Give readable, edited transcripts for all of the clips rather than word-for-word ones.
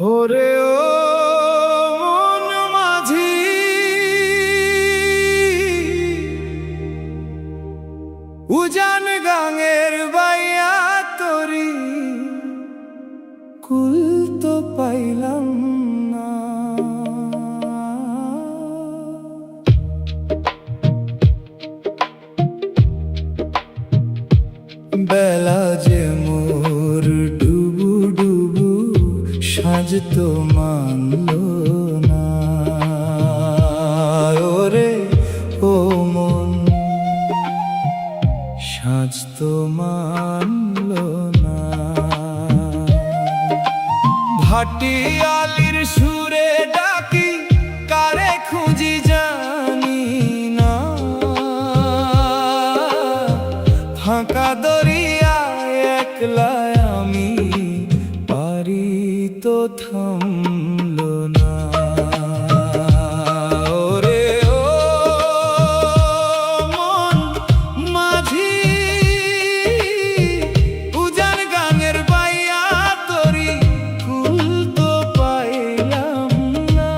ওরে ও মন মাঝি, উজান গাঙের বাইয়া তরি কুল তো পাইলাম না। বেলা যে মোর ডুবু ডুবু সাজ তো মানল না। ওরে ও মন সাজ তো মানল না। ভাটিয়ালির সুরে ডাকি কারে খুঁজি জানি না। ফাঁকা দরিয়ায় একলা আমি পারি তো থামল না। ওরে ও মন মাঝি, উজান গাঙের বাইয়া তরি কুল তো পাইলাম না।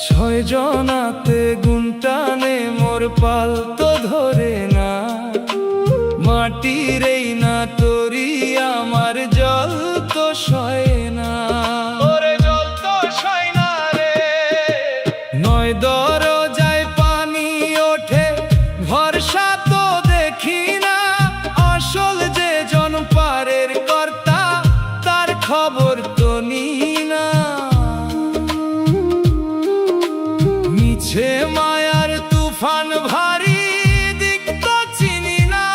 ছয় জনাতে গুনটানে মোর পাল তো ধরে না। মাটির এই না তরি আমার জল তো সয় না। ওরে জল তো সয় না রে। নয় দরজায় পানি ওঠে ভরসা তো দেখি না। আসল যে জন পারের কর্তা তার খবর তো নি না। মিছে মায়ার তুফান ভারী দিক তো চিনি না।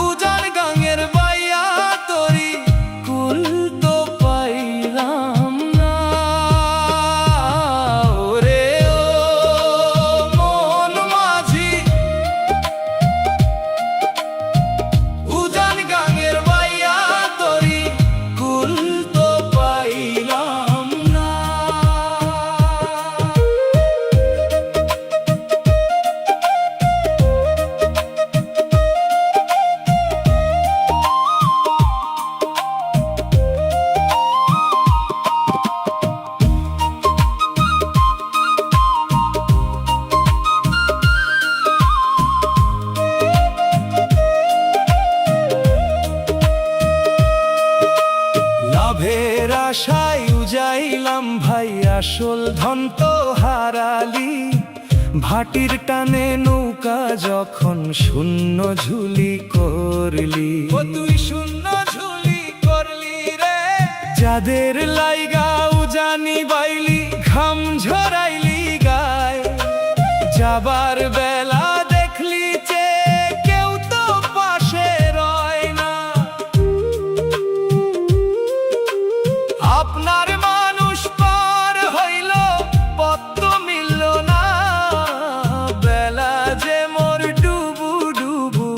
উজান গাঙের বাইয়া তরি কুল তো পাইলাম না। ওরে ও মন মাঝি, উজান গাঙের বাইয়া তরি কুল তো পাইলাম না। লাভের আশায় উজাইলাম ভাই, আসল ধন তো হারালি। ভাটির টানে নৌকা যখন শূন্য ঝুলি করলি। ও তুই শূন্য ঝুলি করলি রে। যাদের লাইগা উজানি বাইলি ঘাম ঝরাইলি গায়। যাবার বেলা দেখলি যে কেউ তো পাশে রয় না। আপনার মানুষ পার হইল পথ তো মিলল না। বেলা যে মোর ডুবু ডুবু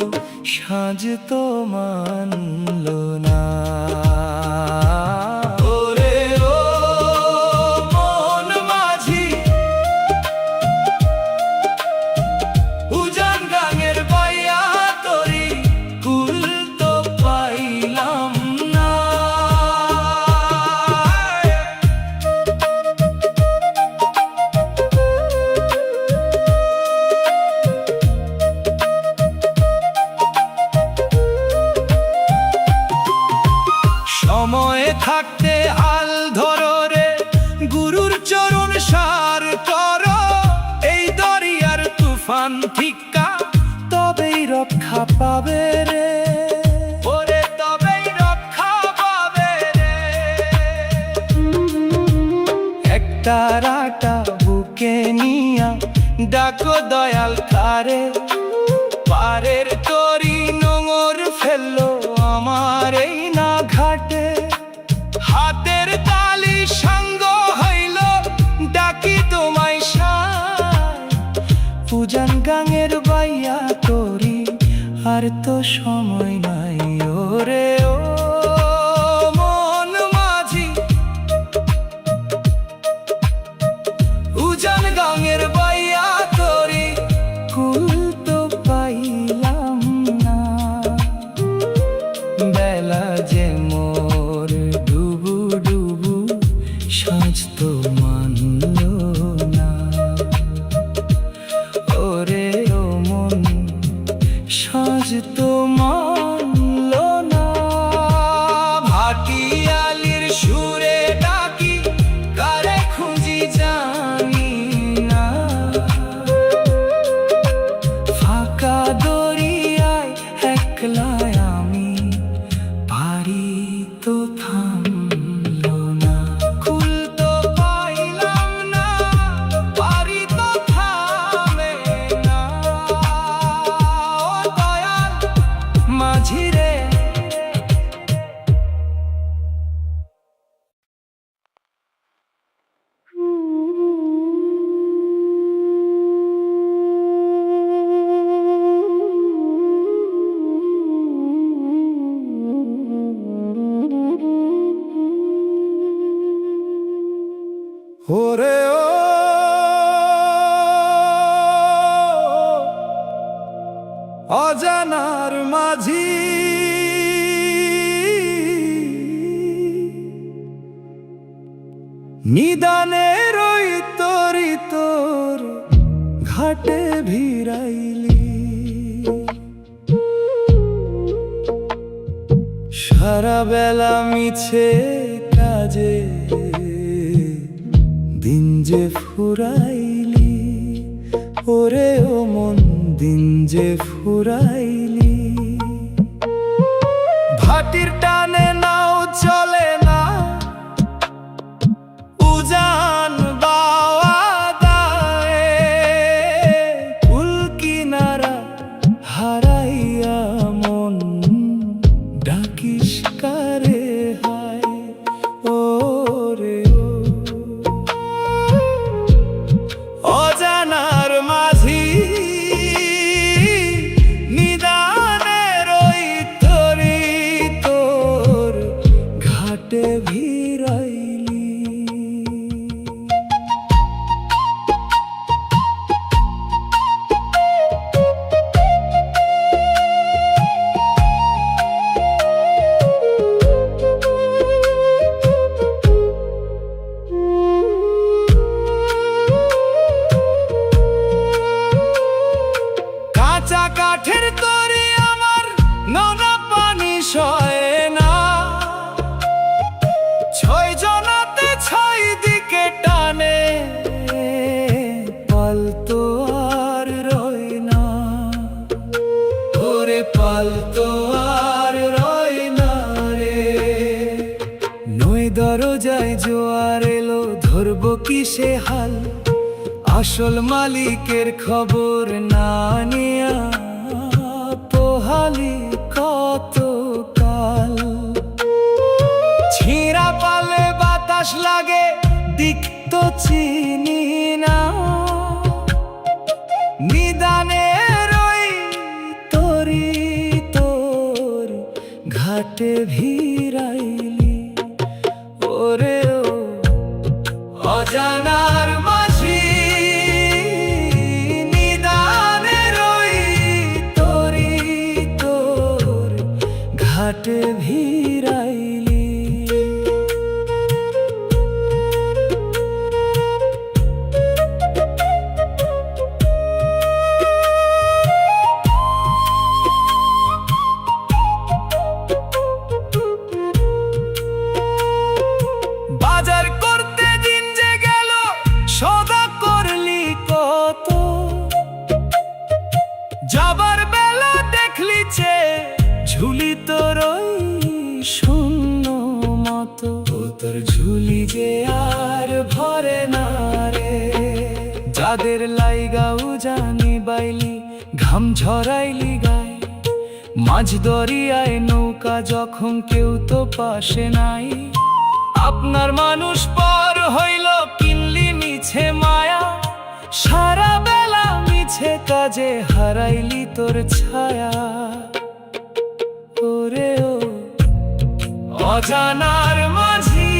সাজ তো মানল না। ওরে ও মন মাঝি, উজান গাঙের বাইয়া তরি কুল তো পাইলাম না। সময়ে থাকতে হাল ধরো রে, গুরুর চরণ সার করো। এই দরিয়ার তুফান ঠিকা তবেই রক্ষা পাবে রে। ওরে তবেই রক্ষা পাবে রে। একটা তারাটা বুকে নিয়া ডাকো দয়াল কারে, পারের তরি নোঙর ফেললো আমার এই না ঘাটে। হাতের তালি সাঙ্গ হইল ডাকি তোমায় সায়, পূজান গাঙের বাইয়া তরি আর তো সময় নাই ওরে ও মন মাঝি। উজান গাঙের বাইয়া তরি কুল তো পাইলাম না, বেলা যে মোর ডুবু ডুবু সাজ তো মানল না ওরে ও মন সাজ তো মানল না। ভাটিয়ালির সুরে ডাকি কারে খুঁজি জানি না, ফাঁকা দরিয়ায় একলায় আমি পারি তো থামল না। কুল তো পাইলাম না, পারি তো থামে না। ও দয়াল মাঝি রে, ওরে ও অজানার মাঝি, নিদানের ওই তরি তোর ঘাটে ভিড়াইলি। সারা বেলা মিছে কাজে দিন যে ফুরাইলি ওরে ও মন, দিন যে ফুরাইলি। ভাটির টানে নাও চলে না, উজান বাওয়া দায়ে কুল কিনারা হারাইয়া মন ডাকিস কারে হায় ওরে ও অজানার মাঝি, নিদানের ওই তরি তোর ঘাটে ভিড়াইলি। কাঁচা কাঠের তরি আমার নোনা পানি সয় না, ছয় জনাতে ছয় দিকে টানে পাল তো আর রয় না ওরে, পাল তো আর রয় না রে। নই দরজায় জোয়ার এলো ধরবো কিসে হাল, আসল মালিকের খবর না নিয়া পোহালি কত কাল। ছিঁড়া পালে বাতাস লাগে দিক তো চিনি না, নিদানের ওই তরি তোর ঘাটে ভিড়াইলি ওরে ও অজানার মাঝি, নিদানের ওই তরি তোর ঘাটে ভিড়াইলি। বাজার করতে দিন যে গেল সদা করলি কত, যাবার বেলা দেখলি যে ঝুলি তোর ওই শূন্য মতো, তোর ঝুলি যে আর ভরে না কাদের লাইগাও জানি বাইলি ঘাম ঝরাইলি গায় মাঝ দরিয়ায় নৌকা যখন কেউ তো পাশে নাই আপনার মানুষ পর হইল কিনলি মিছে মায়া সারা বেলা মিছে কাজে হারাইলি তোর ছায়া ওরে ও অজানার মাঝি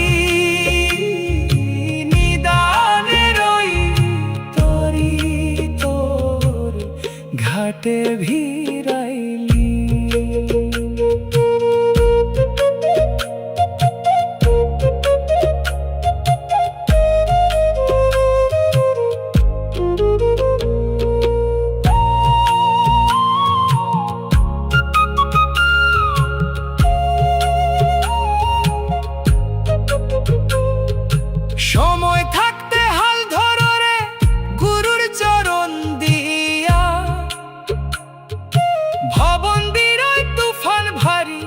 নিদানের ওই তরি তোর ঘাটে ভিড়াইলি সময় থাকতে হাল ধরো রে গুরুর চরণ দিয়া ভবন দিরই তুফান ভারী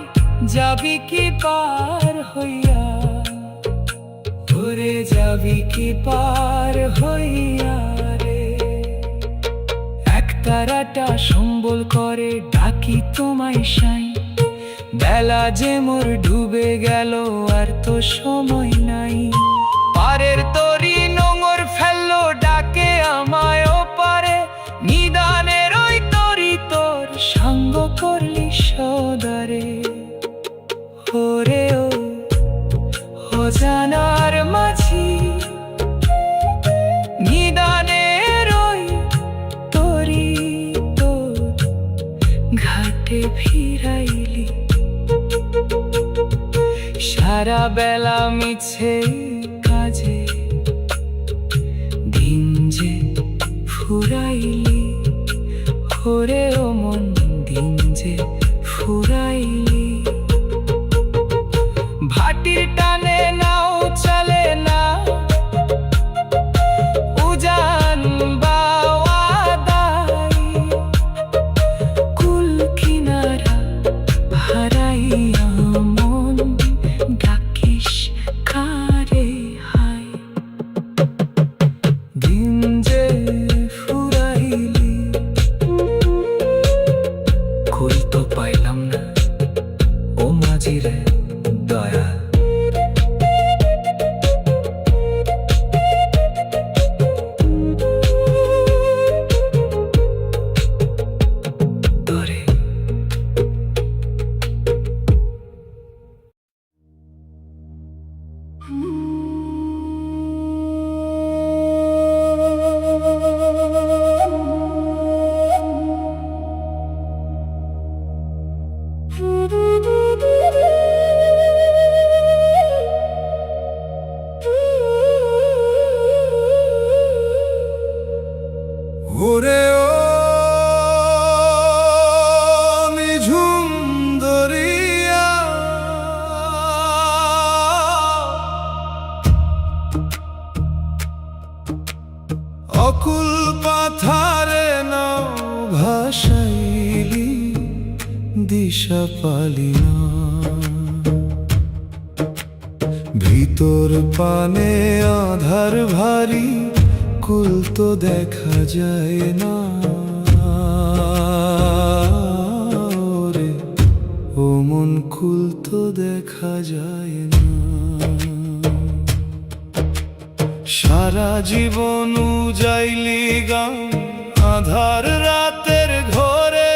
যাবি কি পার হইয়া ঘুরে যাবি কি পার হইয়া রে এক তারাটা সম্বল করে ডাকি তোমায় সাই বেলা যে মোর ডুবে গেল আর তো সময় নাই পারের তরি নোঙর ফেললো ডাকে আমায় পারে নিদানের ওই তরি তোর সঙ্গ করলি সদারে ওরে ও অজানার মাঝি নিদানের ওই তরি তোর ঘাটে ফিরাইলি সারা বেলা মিছে কাজে দিন যে ফুরাইলি ওরে ও মন দিন যে ফুরাইলি ভাটির টানে নাও চলে না উজান বাওয়াদাই কুল কিনারা হারাইয়া মন ডাকিস কারে হাই দিন যে ফুরাইলি কই তো পাইলাম না ও মাঝি রে দয়া তরে ওরে ও নিঝুম দরিয়া অকুল পাথারে নাও ভাসাইলি দিশা পালি না ভিতর পানে আধার ভারী কুল তো দেখা যায় না রে ও মন কুল তো দেখা যায় না সারা জীবন উজাইলি গাম আধার রাতের ঘরে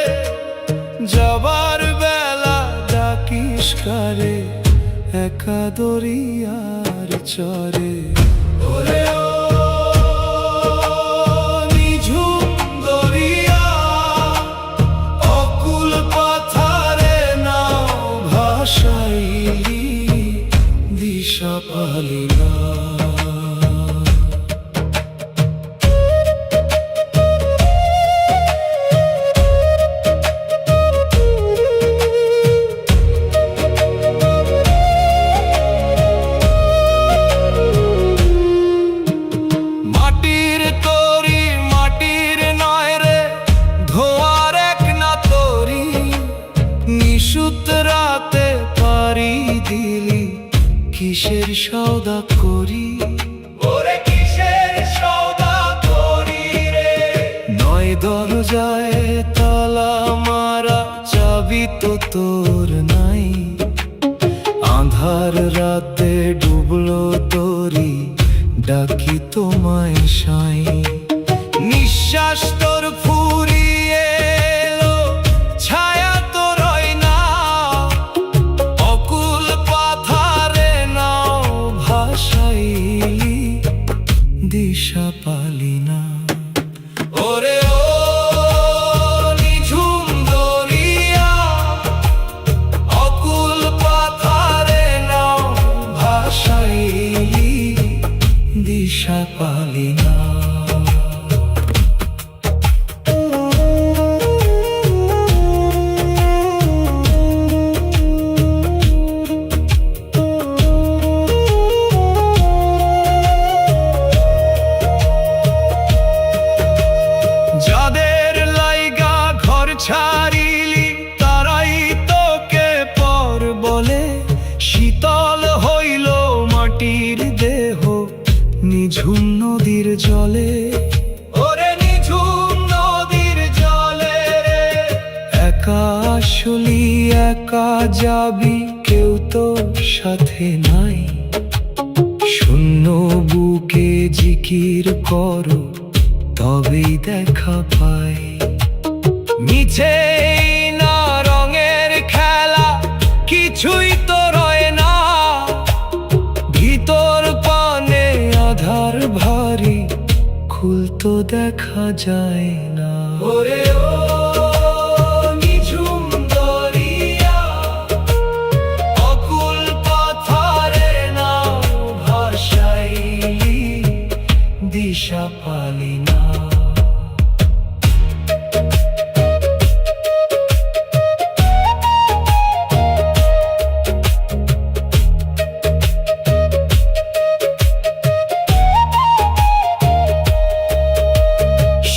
যাবার বেলা ডাকিস কারে একা দরিয়ার চরে ওরে ও নিঝুম দরিয়া অকুল পাথারে নাও ভাসাইলি দিশা পালি না ডাকি তোমায় সাই। নিঃশ্বাস তোর ফুরিয়ে এলো, ছায়া তো রয় না, অকুল পাথারে নাও ভাসাইলি, দিশা পালি না। ওরে ও নিঝুম দরিয়া, অকুল পাথারে নাও ভাসাইলি, দিশা পালি না। যাদের লাইগা ঘর ছাড়িলি, তারাই তোকে পর বলে। শীতল হইল মাটির দেহ নিঝুম নদীর জলে। ওরে নিঝুম নদীর জলে রে, একা আসলি একা যাবি, কেউ তো সাথে নাই। শূন্য বুকে জিকির করো, তবেই দেখা পাই। মিছে না রঙের খেলা, কিছুই তো রয় না, ভিতর পানে আধার ভারী, খুলতো দেখা যায় না। ওরে ও নিঝুম দরিয়া, অকুল পাথারে নাও ভাসাইলি, দিশা পালি না।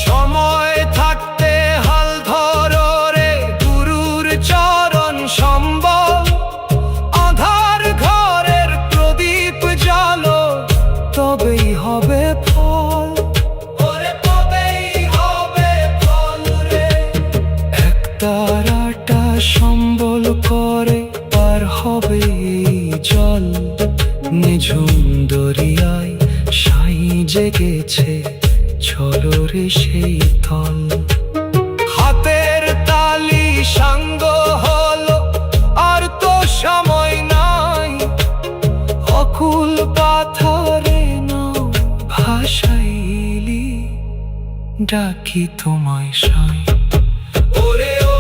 সময় থাকতে হাল ধরো রে, গুরুর চরণ সম্বল। আধার ঘরের প্রদীপ জ্বালো, তবেই হবে ফল। ওরে তবেই হবে ফল রে। একতারাটা সম্বল করে পার হবে এই জল। নিঝুম দরিয়ায় সাই জেগেছে, চলো রে সেই তল। হাতের তালি সাঙ্গ হলো, আর তো সময় নাই। অকুল পাথারে নাও ভাসাইলি, ডাকি তোমায় সাই। ওরে ও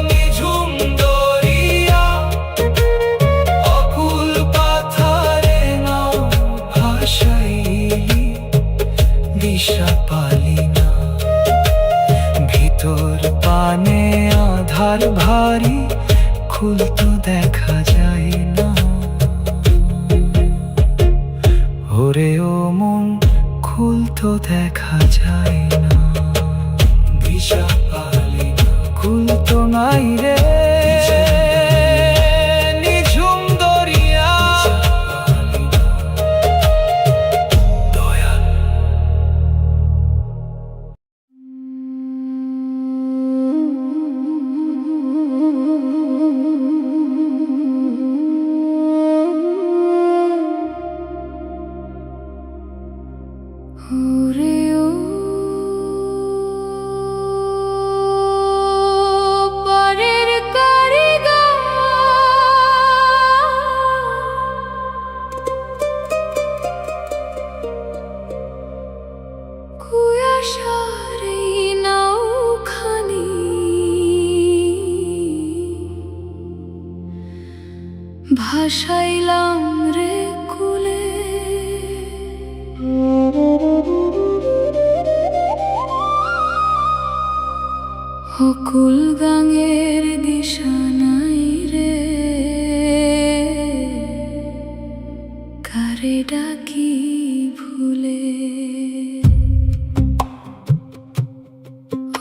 নিঝুম দরিয়া, অকুল পাথারে নাও ভাসাইলি, দিশা পালি না। ভিতর পানে আধার ভারী, খুলতো দেখা যায় না। ওরে ও মন, খুলতো দেখা যায় না, দিশা পালি না। খুলতো নাই রে নিঝুম দরিয়া, দয়াল। ওরে ও পারের কারিগর, কুয়াশার এই নাওখানি ভাসাইলাম রে কুলে। অকুল গাঙের দিশা নাই রে, কারে ডাকি ভুলে।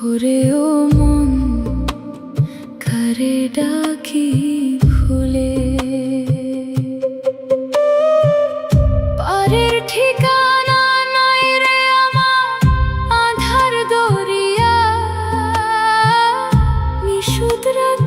ওরে ও মন, কারে ডাকি ভুলে। পারের ঠিকানা নাই রে আমার, আধার দরিয়া নিশুত রাত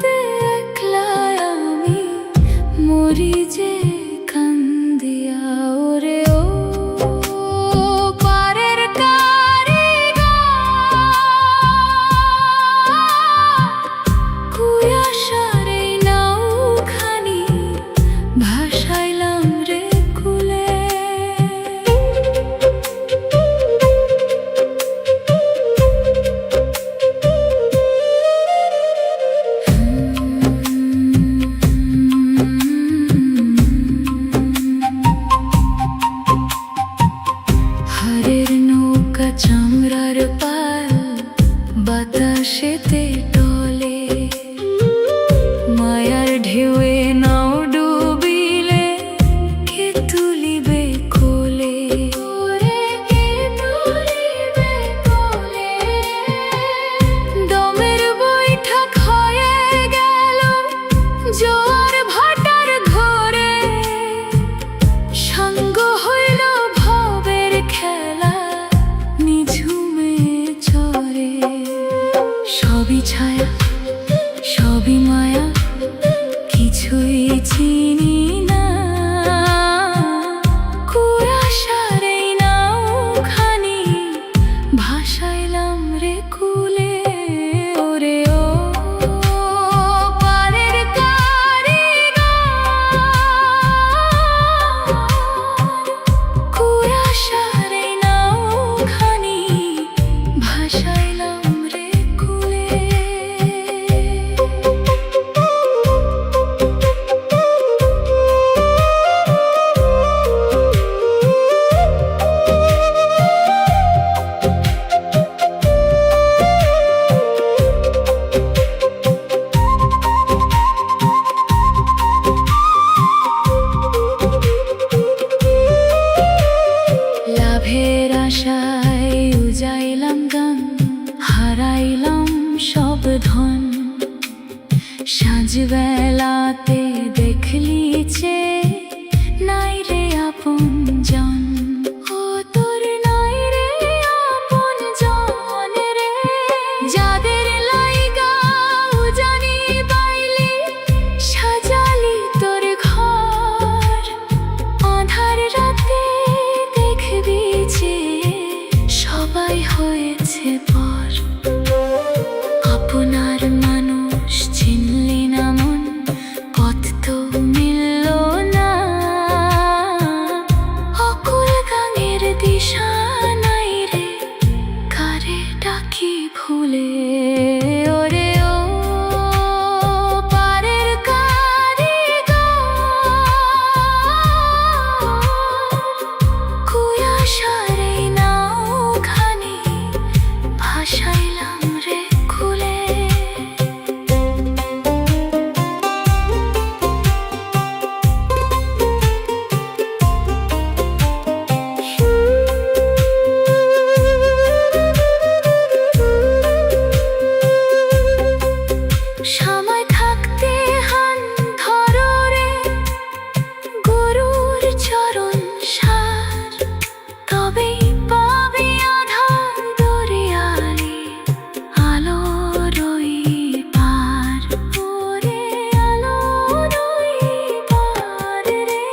হারের নৌকা চামড়ার পাল বাতাসেতে টলে, মায়ার ঢেউয়ে নাও ডুবিলে কে তুলিবে কোলে, কে তুলিবে কোলে। দমের বৈঠা হয়ে গেল জোয়ার ভাটার ঘরে, সঙ্গ হইল ভবের খেলা নিঝুমে চরে। সবই ছায়া সবই মায়া কিছুই চিনি না, কুয়াশার এই নাওখানি ভাসাইলাম রে কুলে। ওরে ও পারের কারিগর, কুয়াশার এই নাওখানি ভাসাইলাম রে কুলে। লাভের আশায় উজাইলাম গান, হারাইলাম সব ধন। সাঁঝবেলাতে দেখলি যে নাই রে আপন জন, ও তোর নাই রে আপন জন রে। যাদের লাইগা উজানি বাইলি সাজালি তোর ঘর, আঁধার রাতে দেখবি যে সবাই হয়েছে পর। আপনার মানুষ চিনলি না মন, পথ তো মিলল না, অকুল গাঙের দিশা নাই রে কারে ডাকি ভুলে। ওরে ও পারের কারিগর, কুয়াশার এই নাওখানি ভাসাইলাম রে কুলে। সময় থাকতে হান ধরো রে গরুর চরণ সার, তবেই পাবি আধার দরিয়ালি আলোর ওই পার। ওরে আলোর ওই পার রে।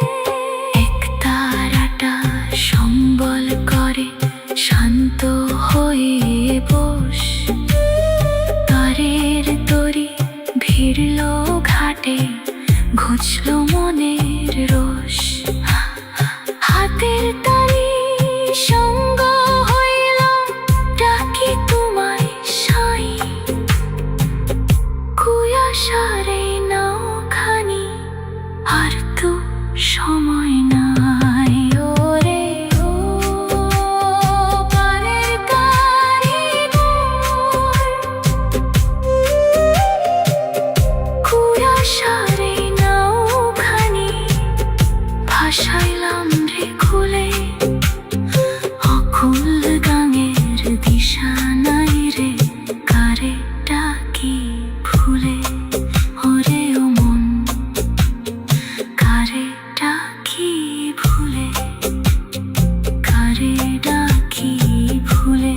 এক তারাটা সম্বল করে শান্ত হয়ে বস, তারের তরি ভিড়ল ঘাটে ঘুচল মনের রোষ। হাতের তালি সঙ্গ হইল ডাকি তোমায় সাই, কুয়াশার এই নাওখানি আর তো সময় নাই। ওরে ও পারের কারিগর, কুয়াশার এই নাওখানি ভাসাইলাম রে কুলে। অকুল গাঙের দিশা নাই রে কারে ডাকি ভুলে। ওরে ও মন কারে ডাকি ভুলে, কারে ডাকি ভুলে,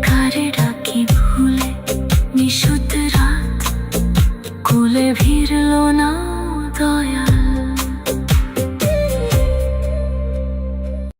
কারে ডাকি ভুলে। নিশুত রাত কুলে ভিড়ল না